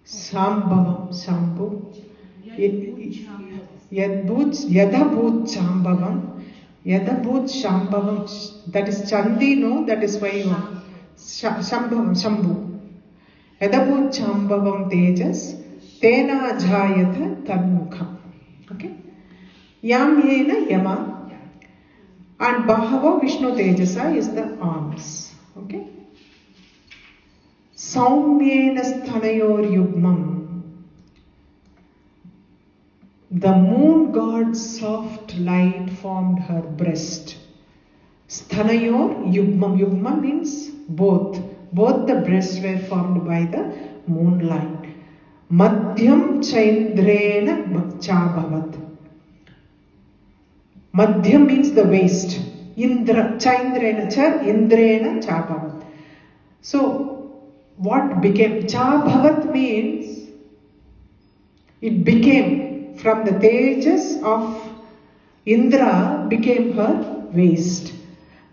Sambhavam. Shambhu. Yadabhut Shambhavam. Yadabhut Shambhavam. That is Chandi, no? That is why you are. Shambhavam. Shambhu. Yadabhut Shambhavam Tejas. Tena Adhyayatha Tanmukham. Okay? Yamyena Yama. And Bahava Vishnu Tejasa is the arms. Okay? Saumyena sthanayor yugmam. The moon god's soft light formed her breast. Sthanayor yugmam. Yugmam means both. Both the breasts were formed by the moonlight. Madhyam chaindrena chabhavat. Madhyam means the waist. Indra, chaindrena cha, indrena chabhavat. So, what became? Chabhavat means it became from the Tejas of Indra became her waist.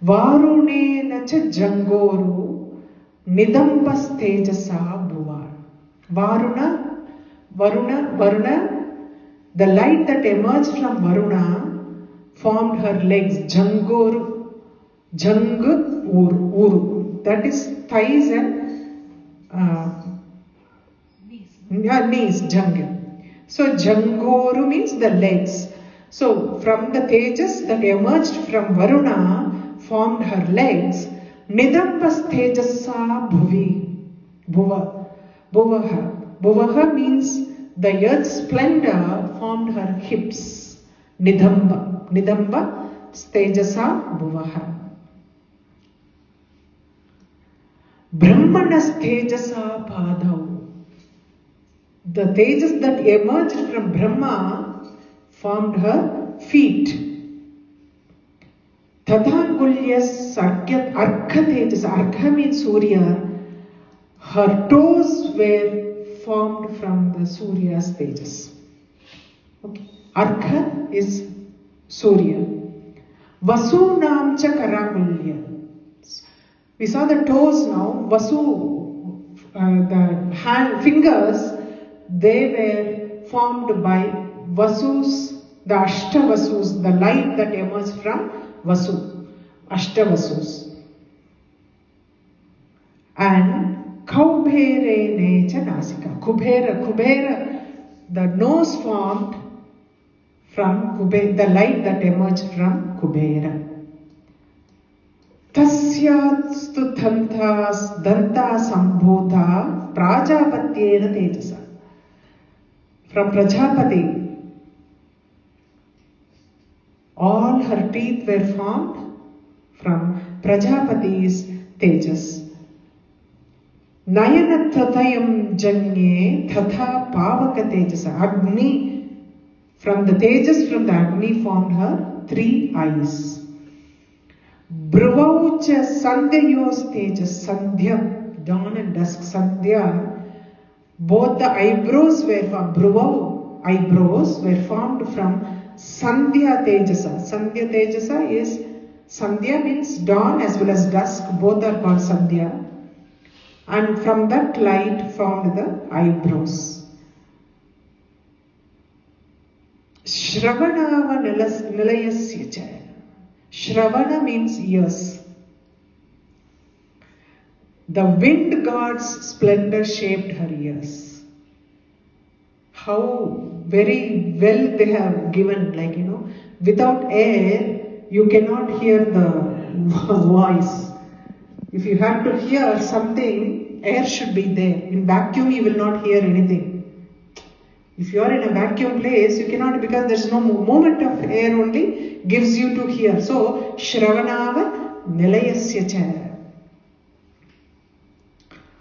Varunena cha jangoru nidambas tejasa bhuva. Varuna, the light that emerged from Varuna formed her legs. Jangoru, uru. That is thighs and knees, Janga. So Jangoru means the legs. So from the Tejas that emerged from Varuna formed her legs. Nidambas Tejasa Bhuvi. Bhuvaha means the earth's splendor formed her hips. Nidamba Tejasa Bhuvaha. Brahmanas Tejasa Padau. The Tejas that emerged from Brahma formed her feet. Tadhangulyas Arkha Tejasa. Arkha means Surya. Her toes were formed from the Surya's Tejas. Okay. Arkha is Surya. Vasunam cha Karangulya. We saw the toes now. Vasu, the hand, fingers, they were formed by Vasus, the Ashtavasus, the light that emerged from Vasu, Ashtavasus. And Kubhere Necha Nasika. Kubera, the nose formed from Kubera, the light that emerged from Kubera. Tasyastu danta sambhuta prajapatyena tejasa. From Prajapati, all her teeth were formed from Prajapati's Tejas. Nayana tatayam janye tatha pavaka tejasa. Agni, from the Tejas, from the Agni formed her 3 eyes. Bruvaucha sandhyayos tejas. Sandhya, dawn and dusk. Sandhya, both the eyebrows were from Bruvau. eyebrows were formed from Sandhya Tejasa. Sandhya Tejasa is, Sandhya means dawn as well as dusk, both are called Sandhya. And from that light formed the eyebrows. Shravanava nilayasya cha. Shravana means ears. The wind god's splendor shaped her ears. How very well they have given, like, without air, you cannot hear the voice. If you have to hear something, air should be there. In vacuum, you will not hear anything. If you are in a vacuum place, you cannot, because there is no movement of air only gives you to hear. So, Shravanava nilayasya cha.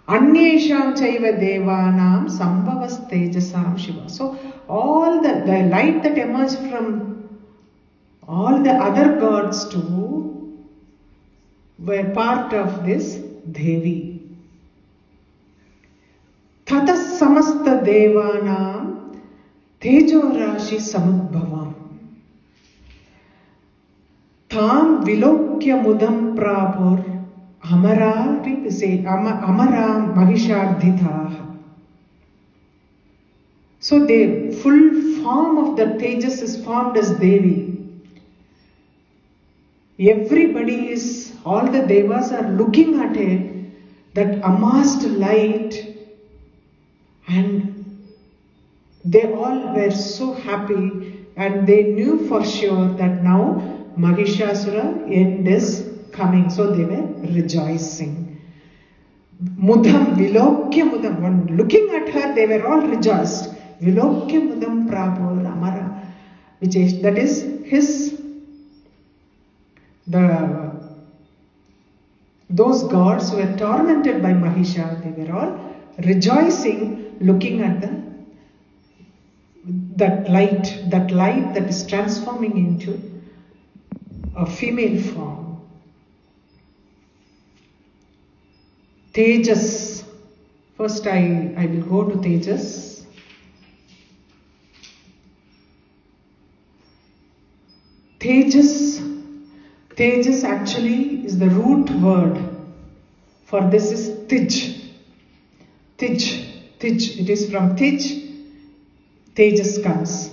Anyesham chaiva devanam sambhavas tejasam shiva. So, all the light that emerged from all the other gods too were part of this Devi. Tata samasta devanam tejo rashi samudbhavam tam vilokya mudam prabhur amara mahishardhitaha. So the full form of the Tejas is formed as Devi. Everybody is, all the devas are looking at it, that amassed light, and they all were so happy, and they knew for sure that now Mahishasura end is coming. So they were rejoicing. Mudam, Vilokya Mudam, when looking at her, they were all rejoiced. Vilokya Mudam Prabhu Amara, which is, that is his, those gods were tormented by Mahisha. They were all rejoicing, looking at that light that is transforming into a female form. Tejas. First I will go to Tejas. Tejas actually is the root word for this is Tij. It is from Tij. Tejas comes.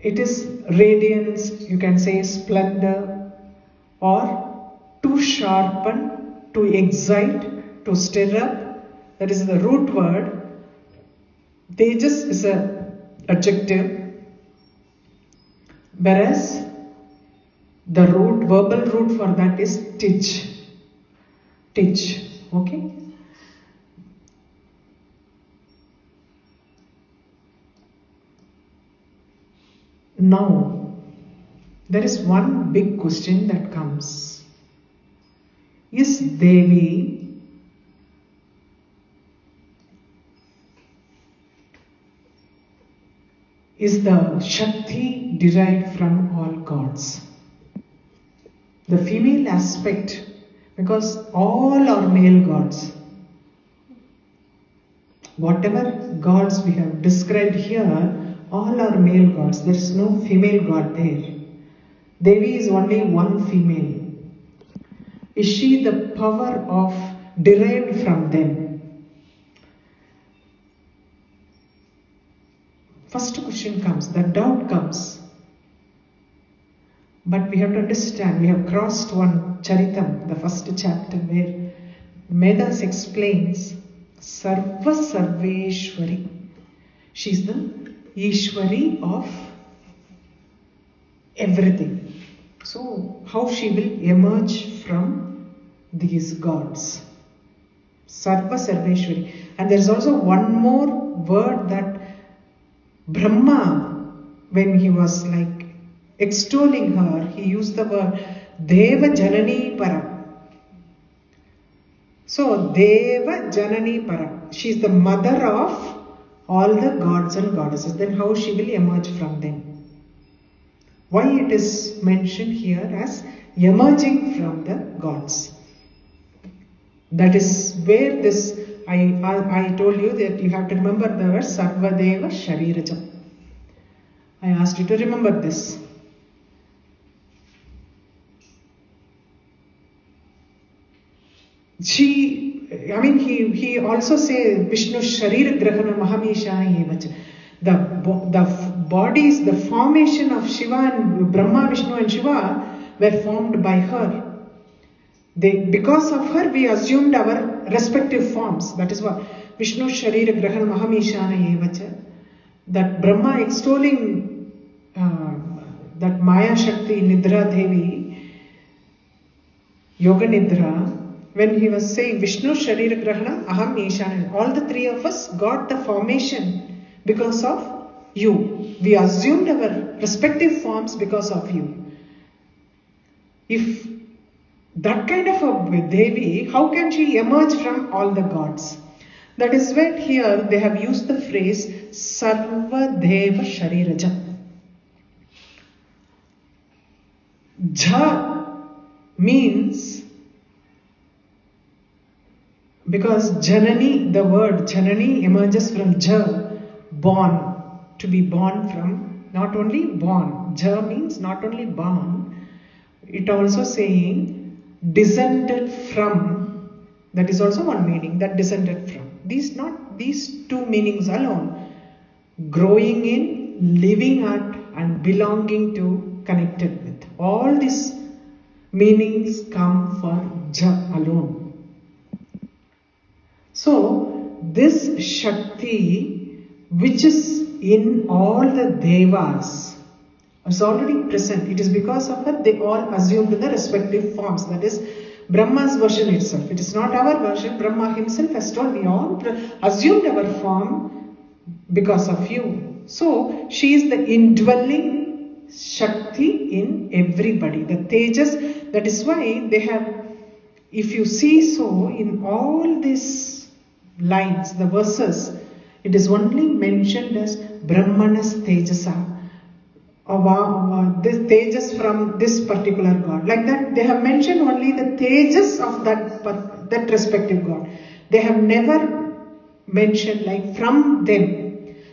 It is radiance, you can say splendor, or to sharpen, to excite, to stir up. That is the root word. Tejas is an adjective, whereas the verbal root for that is Tij. Okay? Now, there is one big question that comes. Is Devi is the Shakti derived from all gods? The female aspect, because all are male gods. Whatever gods we have described here, all are male gods. There is no female god there. Devi is only one female. Is she the power of derived from them? First question comes, the doubt comes. But we have to understand, we have crossed one Charitam, the first chapter, where Vedas explains Sarva Sarveshwari. She is the Ishwari of everything. So, how she will emerge from these gods? Sarva Sarveshwari. And there is also one more word that Brahma, when he was like extolling her, he used the word Deva Janani Para. So, Deva Janani Para. She is the mother of all the gods and goddesses. Then how she will emerge from them? Why it is mentioned here as emerging from the gods? That is where this I told you that you have to remember the word Sarvadeva Sharirajam. I asked you to remember this. He also says Vishnu Sharira Grahana Mahamishana Evacha. The bodies, the formation of Shiva and Brahma, Vishnu and Shiva were formed by her. Because of her, we assumed our respective forms. That is what Vishnu Sharira Grahana Mahamishana Evacha. That Brahma extolling that Maya Shakti Nidra Devi, Yoga Nidra, when he was saying Vishnu Sharira Grahana Aham Ishana, all the three of us got the formation because of you. We assumed our respective forms because of you. If that kind of a Devi, how can she emerge from all the gods? That is why here they have used the phrase Sarva Deva Sharirajam. Ja means, because Janani, the word Janani emerges from Ja, born, to be born from, not only born. Ja means not only born, it also saying descended from. That is also one meaning, that descended from. These two meanings alone, growing in, living at, and belonging to, connected with. All these meanings come for Ja alone. So, this Shakti, which is in all the Devas, is already present. It is because of her they all assumed the respective forms. That is Brahma's version itself. It is not our version. Brahma himself has told, we all assumed our form because of you. So, she is the indwelling Shakti in everybody. The Tejas, that is why they have, if you see so, in all these lines, the verses, it is only mentioned as Brahmanas Tejasa. This Tejas from this particular god. Like that, they have mentioned only the Tejas of that respective god. They have never mentioned like from them.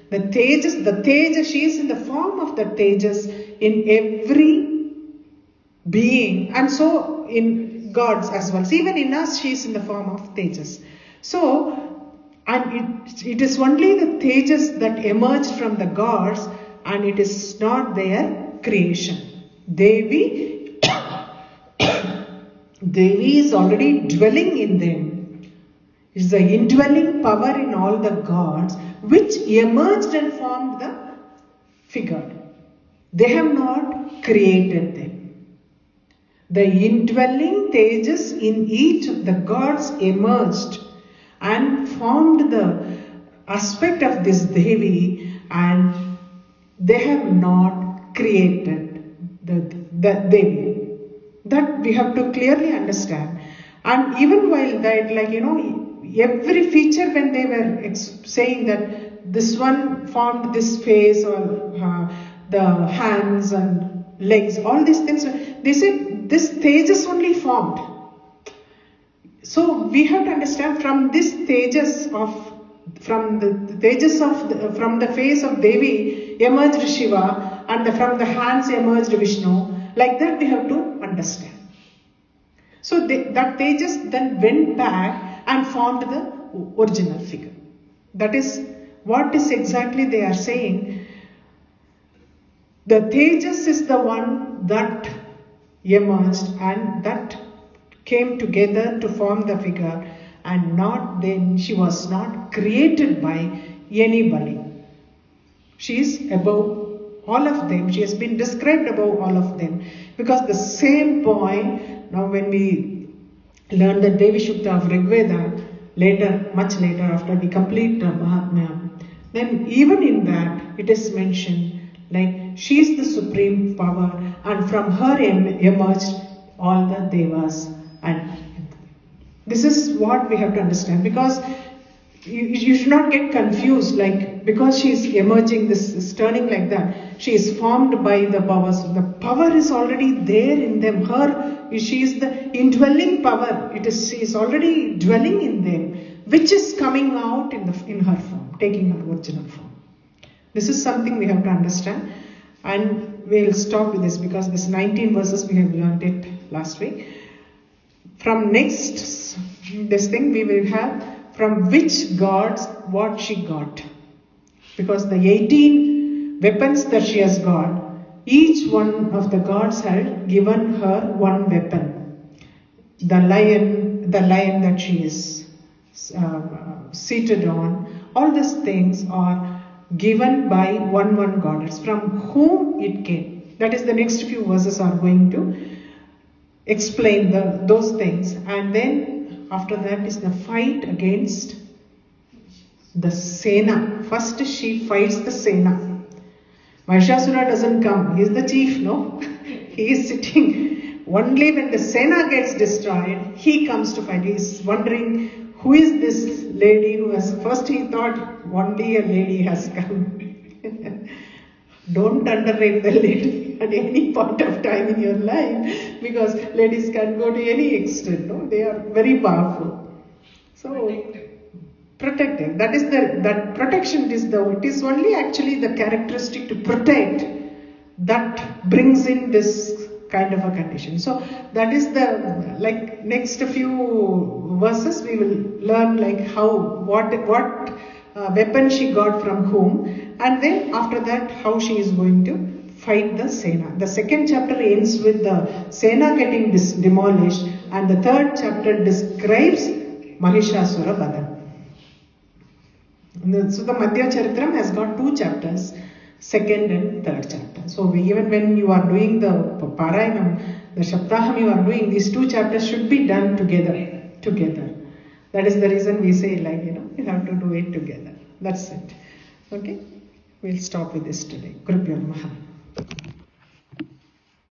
The Tejas, she is in the form of the Tejas in every being, and so in gods as well. So even in us, she is in the form of Tejas. So, and it is only the Tejas that emerged from the gods, and it is not their creation. Devi is already dwelling in them. It is the indwelling power in all the gods which emerged and formed the figure. They have not created them. The indwelling Tejas in each of the gods emerged and formed the aspect of this Devi, and they have not created the Devi. That we have to clearly understand. And even while that, every feature when they were saying that this one formed this face, or the hands and legs, all these things, they said this Tejas only formed. So we have to understand from this Tejas from the face of Devi emerged Shiva, and from the hands emerged Vishnu. Like that we have to understand. So that Tejas then went back and formed the original figure. That is what is exactly they are saying. The Tejas is the one that emerged and that came together to form the figure, and not then, she was not created by anybody. She is above all of them. She has been described above all of them. Because the same point, now when we learn the Devi Shukta of Rig Veda, much later after we complete Mahatmyam, then even in that it is mentioned like she is the supreme power, and from her emerged all the Devas. And this is what we have to understand, because you should not get confused, like because she is emerging, this is turning like that, she is formed by the powers. The power is already there in them. She is the indwelling power. She is already dwelling in them. which is coming out in her form, taking her original form. This is something we have to understand, and we'll stop with this because this 19 verses we have learned it last week. From next this thing we will have from which gods what she got, because the 18 weapons that she has got, each one of the gods had given her one weapon. The lion that she is seated on, all these things are given by one goddess from whom it came. That is, the next few verses are going to explain those things, and then after that is the fight against the Sena. First she fights the Sena. Mahishasura doesn't come, he is the chief, no? He is sitting. Only when the Sena gets destroyed, he comes to fight. He is wondering, who is this lady who has, first he thought only a lady has come. Don't underrate the lady at any point of time in your life, because ladies can go to any extent, no? They are very powerful. So, protective. That is that protection it is only actually the characteristic to protect that brings in this kind of a condition. So that is the next few verses we will learn what weapon she got from whom, and then after that how she is going to fight the Sena. The second chapter ends with the Sena getting demolished, and the third chapter describes Mahishasura Vadam. So the Madhya Charitram has got 2 chapters, second and third chapter. So even when you are doing the Parayanam, the Saptaham you are doing, these 2 chapters should be done together. That is the reason we say you have to do it together. That's it. Okay? We'll stop with this today. Gurubhyo Namaha.